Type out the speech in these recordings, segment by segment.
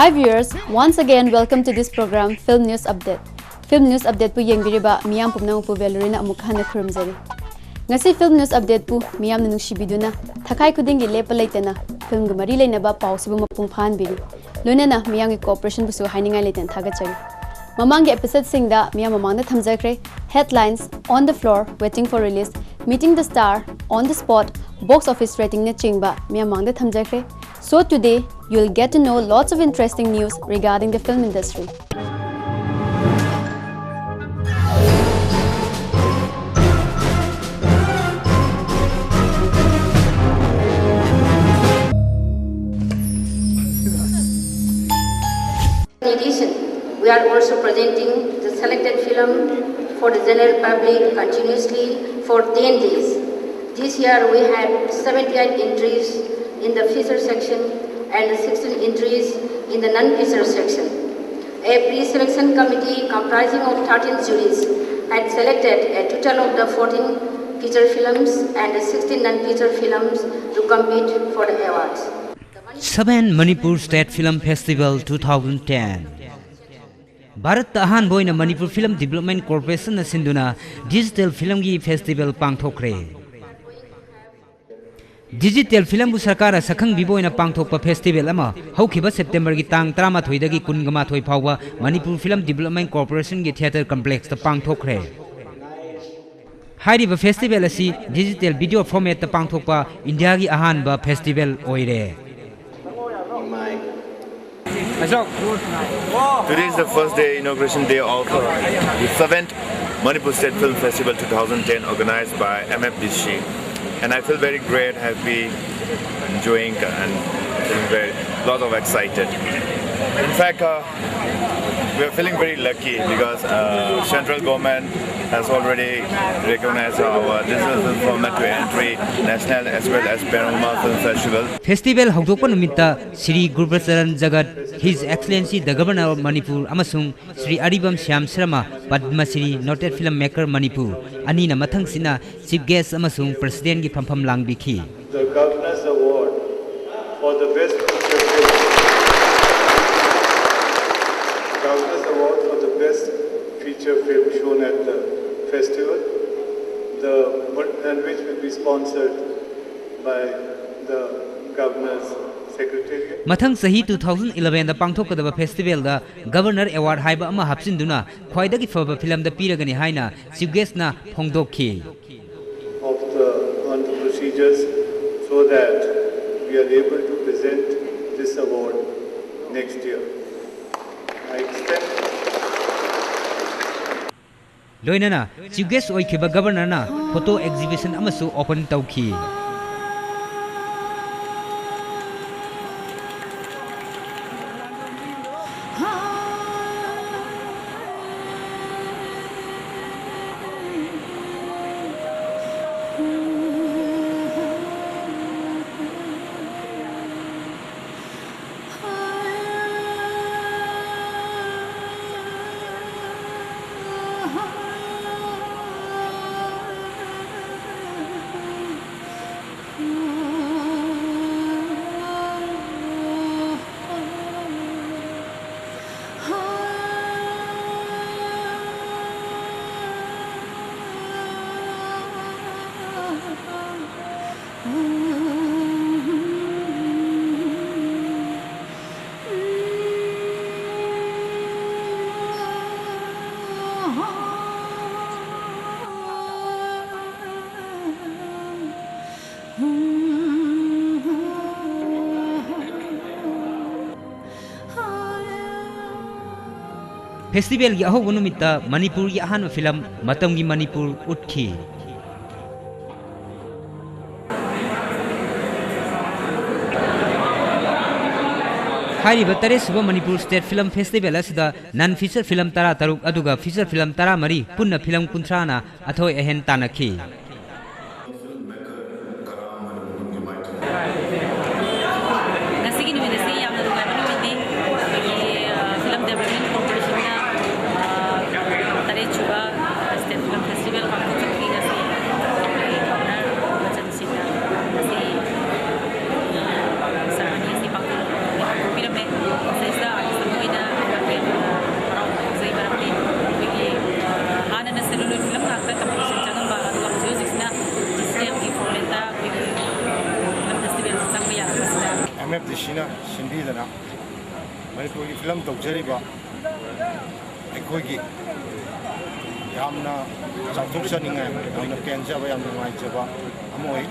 Hi viewers, once again welcome to this program Film News Update. Film News Update pu yengbiriba miyam pumnang pu velorina amuk hana khurumjari. Ngasi Film News Update pu miyam nungshibiduna thakai kudingi lepa leitena film ga mari leinaba pawsibu mapung phan biri. Loinana miyam gi cooperation bu su hainingai leiten thagachari. Mamang gi episode singda miyam mamang da thamjakre headlines on the floor waiting for release, meeting the star on the spot, box office rating na chingba miyam mamang da thamjakre. So today, you'll get to know lots of interesting news regarding the film industry. In addition, we are also presenting the selected film for the general public continuously for 10 days. This year we had 78 entries in the feature section and 16 entries in the non-feature section. A pre-selection committee comprising of 13 juries had selected a total of the 14 feature films and 16 non-feature films to compete for the awards. 7th Manipur State Film Festival 2010. Bharat Ahan Boina Manipur Film Development Corporation na sinduna Digital Film gi Festival pangthokre. Digital Film bu sarkara sakhang biboina pangthokpa festival ama haukiba September gi tang 13 dagi 19 phawba Manipur Film Development Corporation gi theater complex ta pangthokre. Hairiba festival asi digital video format ta pangthokpa India gi ahanba festival oire. Today is the first day, inauguration day of the 7th Manipur State Film Festival 2010 organized by MFDC. And I feel very great, happy, enjoying and feeling lot of excited. In fact, we are feeling very lucky because central government has already recognized our digital film format to entry national as well as Panorama Film Festival. Festival Hokdokpa Numitta Sri Gurbacharan Jagat, His Excellency the Governor of Manipur Amasung Sri Aribam Shyam Sharma Padma Shri Noted Filmmaker Manipur Anina Mathang Sina Chief Guest Amasung President gi Phampham Langbikhi. The Governor's Award for the best feature film. Governor's Award for the best feature film shown at the festival, and which will be sponsored by the Governor's Secretariat. Mathang sahi 2011 da pangthokadaba festival da Governor Award haiba ama hapsinduna khwaidagi faba film da piragani haina chief guest na phongdokhi. Of the procedures so that we are able to present this award next year. I extend Loinana chief guest oikiba governor na photo exhibition amasu open tawki. Festival gi ahobu numitta Manipur gi ahan film matam gi Manipur utkhi. Hairiba tare suba Manipur State Film Festival asida non feature film tara taruk aduga feature film tara mari punna film kuntrana athoi ehen tanakhi. Says that MFDC Sindhidana Manipur film Tokjariba Ekogi Yamna Chauthoksaninga Yamna Kenjaba Yamna Maijaba Amoi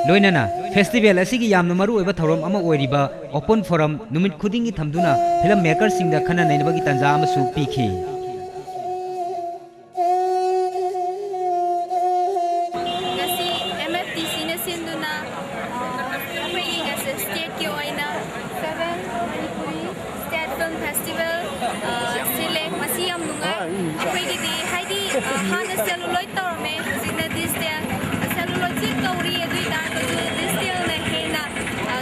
Loinana festival asigi yamna maru oiba thorom ama oiriba open forum numit khudingi thamduna film maker singda khana nainabagi tanja ama su pikhi ngasi MFDC na sinduna bringing us a state ki oina 7th Manipur State Film Festival sile masi yam nunga akwai gi haidi hana celluloid torme signa this day celluloid chik tori edui da ko this day na hena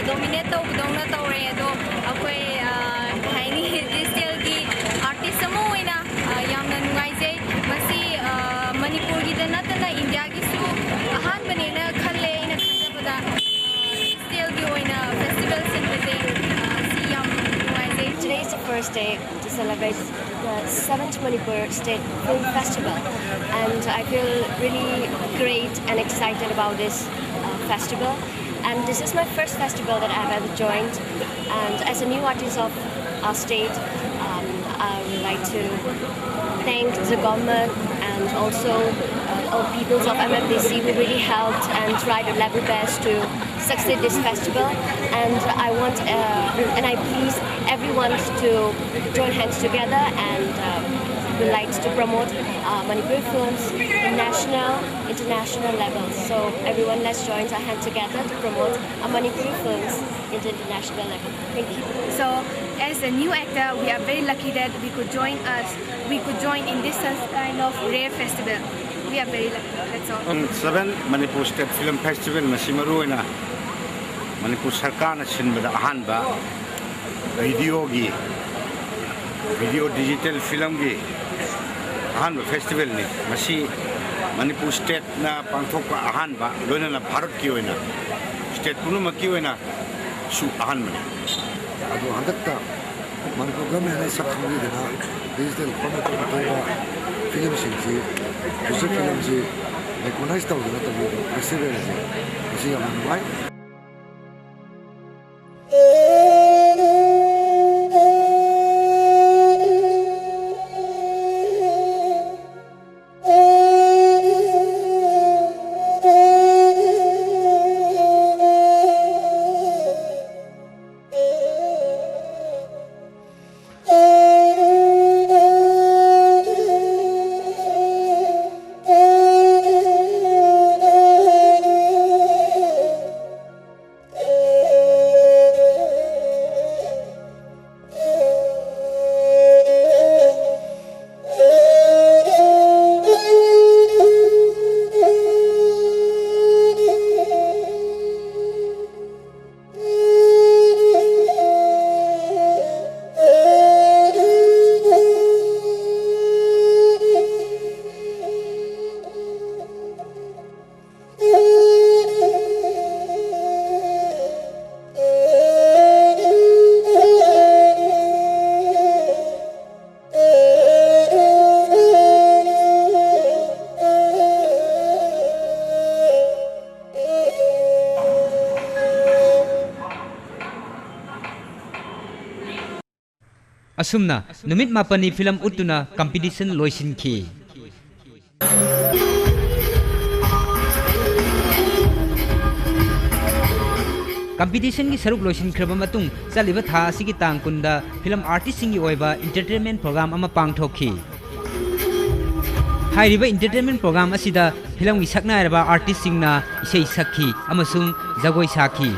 dominate to dongna tore do akwai haini this day gi artist samo oina yamna nungai je masi Manipur gi da natana India gi su ahan banena khalle ina khabada still gi oina festival sinbate si yam nungai je. Today is the first day to celebrate the 7th Manipur State Film Festival, and I feel really great and excited about this festival. And this is my first festival that I've ever joined, and as a new artist of our state, I would like to thank the government and also all peoples of MFDC who really helped and tried their level best to succeed this festival. And I want and I please everyone to join hands together and would like to promote Manipuri films in national, international levels. So everyone, let's join our hands together to promote Manipuri films in the international level. Thank you. So as a new actor, we are very lucky that we could join in this kind of rare festival. We are very lucky. That's all. 7th Manipur State Film Festival Masimaruina Manipur Sarkar na sinbada ahanba video digital film gi ahanba festival ni masi Manipur State na pangthokpa ahanba loina na Bharat ki oina state punuma ki oina su ahanba ado handakta Manipur government na sakhamgi dena digital format ta film singji user film ji recognize ta dena ta festival ji masi amai Asumna numit mapani film utuna competition loisinki competition gi saruk loisin khraba matung chaliba tha asigi tangkunda film artist singi oiba entertainment program ama pangthokhi hairiba entertainment program asida film gi sakna raba artist singna isei sakhi amasung jagoi sakhi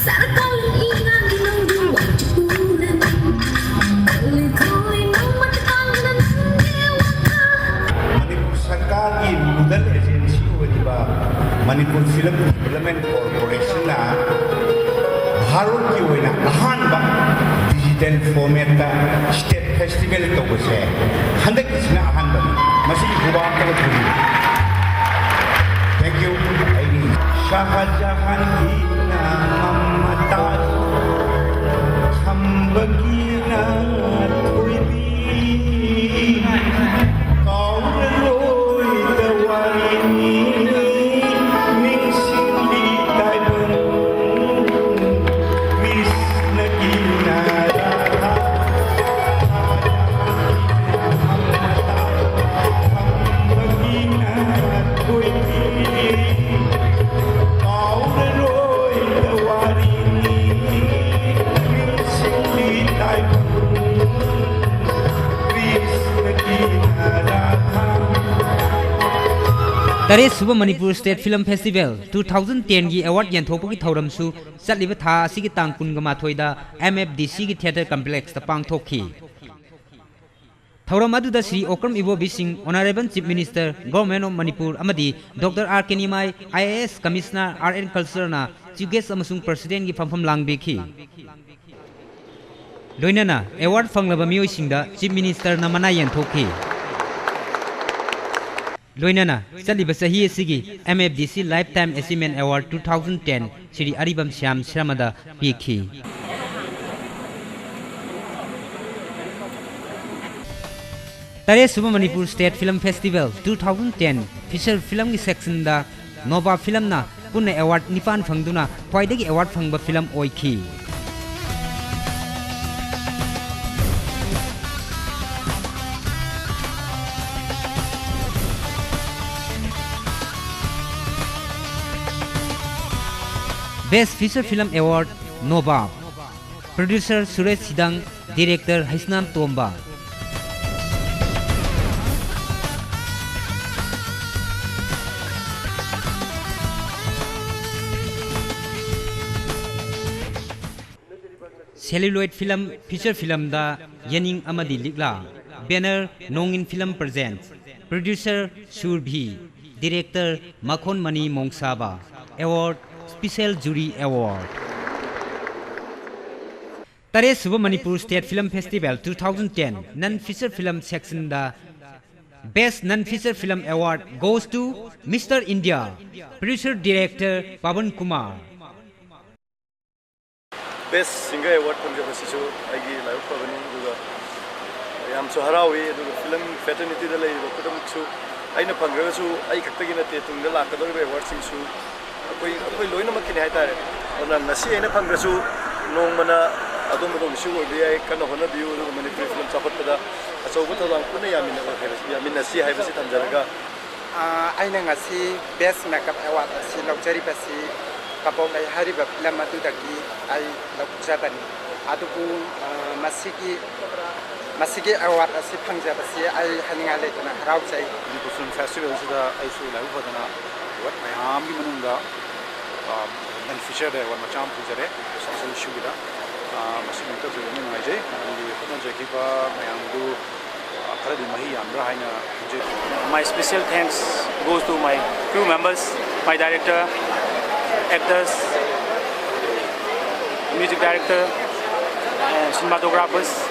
Sarang kau ingat di nunggu wajib bulan, oleh kau Bharat ki oina ahanba digital format ta state festival to bose handak isna ahanba masi huwa ta thuri. Thank you. Shahjahan ki na mamata khambagi na thuibi Tare Suba Manipur State Film Festival 2010 gi award yanthokpa gi thoram su chatliba tha asigi tang kun ga mathoida MFDC gi theater complex ta pangthokhi thoram adu da Sri Okram Ibo Bising Honorable Chief Minister Government of Manipur amadi Dr. R. Kenimai IAS Commissioner RN Culture na Chief Guest amasung President gi famfam langbekhi loinana award fanglaba mioi singda Chief Minister na mana yanthokhi Loinana, Saliba Sahi Sigi, MFDC Lifetime Achievement Award 2010, Sri Aribam Syam Shramada Piki. Tare Suba Manipur State Film Festival 2010, Feature Film section da Nova Film na Pune Award Nipan Fangduna, Poidagi Award Fangba Film Oiki. Best Feature Film Award Nova. Producer Suresh Sidang, Director Haisnam Tomba. Celluloid Film Feature Film da Yaning Amadi Ligla. Banner Nongin Film Presents. Producer Surbhi. Director Makhon Mani Mongsaba. Award Special Jury Award. Tare Suba Manipur State Film Festival 2010 Non-Feature Film Section da Best Non-Feature Film Award goes to Mr. India, Producer Director Pavan Kumar. Best Singer Award from the Basisu, Agi Live Pavani, Yam Soharawi, Film Fraternity, the Lady of Kutamsu, Aina Pangrasu, I Katagina Tung the Lakadori Award Sing Su. We loin a makin hatter. On a Nasi and a Pangrasu, no mana, I don't know, she will be a kind of honor view, many film support to the Asogota Punayam in the sea, I visit Anjaraga. I know a sea, best makeup award, a sea luxury Pasi, Kapong, I had a Lamatutaki, I love Japan. Adubu Masigi award, a sea Panjabasi, I hanging a late on a outside. The film festival is the ISHOMANI for the what my arm Munga and Fisher there one Macham Puzare, social Shubida, Masimita to the Niger, and the Punajakiba, Mayandu, Karadi Mahi, and Rahina. My special thanks goes to my crew members, my director, actors, music director, cinematographers,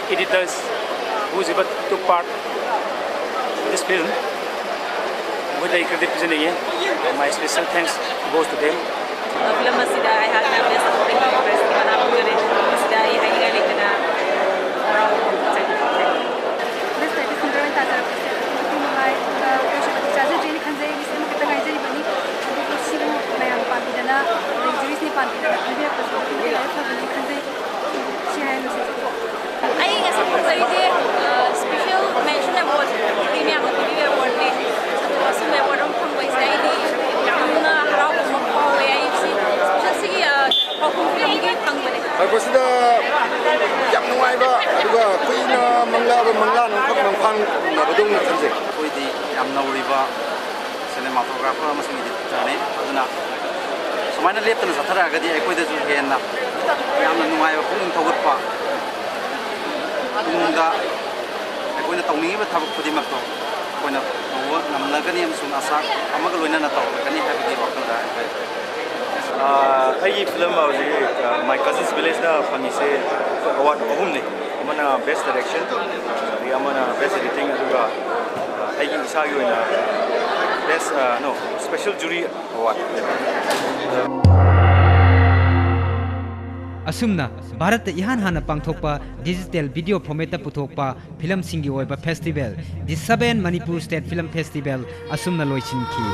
editors, who took part in this film. With the credit presenting my special thanks goes to them. Film masida I had na best supporting actress mana pugare masida I hainga lekana best type syndrome ta tara to my project jaje jeni khanjai ni sem kita ngai jeni bani to siru mayam pandidana juris ni pandidana abya pasu ni life ni khanjai share no se I as a special mention award premium award ni awesome award from Waisai I was the young wife, Queen Mangla, Pang, Nabadung, with the Yamna River cinematographer, Journey. So, my left in Sataraga, I put it to Hena. Yamna Maya Pung Tawapa. I put it on me with Tabudimato. When I'm Lagani and soon as I'm going to can you have a give up on that? ꯑꯩꯒꯤ film ꯍꯧꯖꯤꯛ My Cousin's Village ꯅ ꯐꯪꯉꯤꯁꯦ award ꯑꯍꯨꯝꯅꯤ ꯑꯃꯅ ꯕꯦꯁ direction ꯑꯗꯒꯤ ꯑꯃꯅ ꯕꯦꯁ 에디팅 ꯑꯗꯨꯒ ꯑꯩꯒꯤ ꯏꯁꯥꯒꯤ ꯑꯣꯏꯅ ꯕꯦꯁ ꯁ꯭ꯄꯦꯁꯦꯜ ꯖꯨꯔꯤ ꯑꯦꯋꯥꯔꯗ असुमना भारत इहान हाना पांगथोकपा डिजिटल वीडियो फॉर्मेट पुथोकपा फिल्म सिंगी ओइबा फेस्टिवल दि 7th Manipur State Film Festival असुमना लोइसिनखी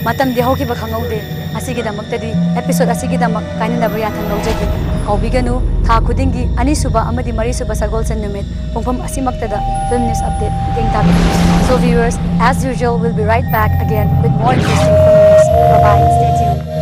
मतम दे होकी बखंगौदे असिगिदमक्तदी एपिसोड असिगिदमक काइननबा याथन लौजगे काउबिगनु था खुदिंगी अनिसुबा अमदि मरिसुबा सगोलसन नुमित पुंगफम असिमक्तदा फिल्म न्यूज अपडेट येंगताबि so viewers as usual we'll be right back again with more interesting film news. Bye bye, stay tuned.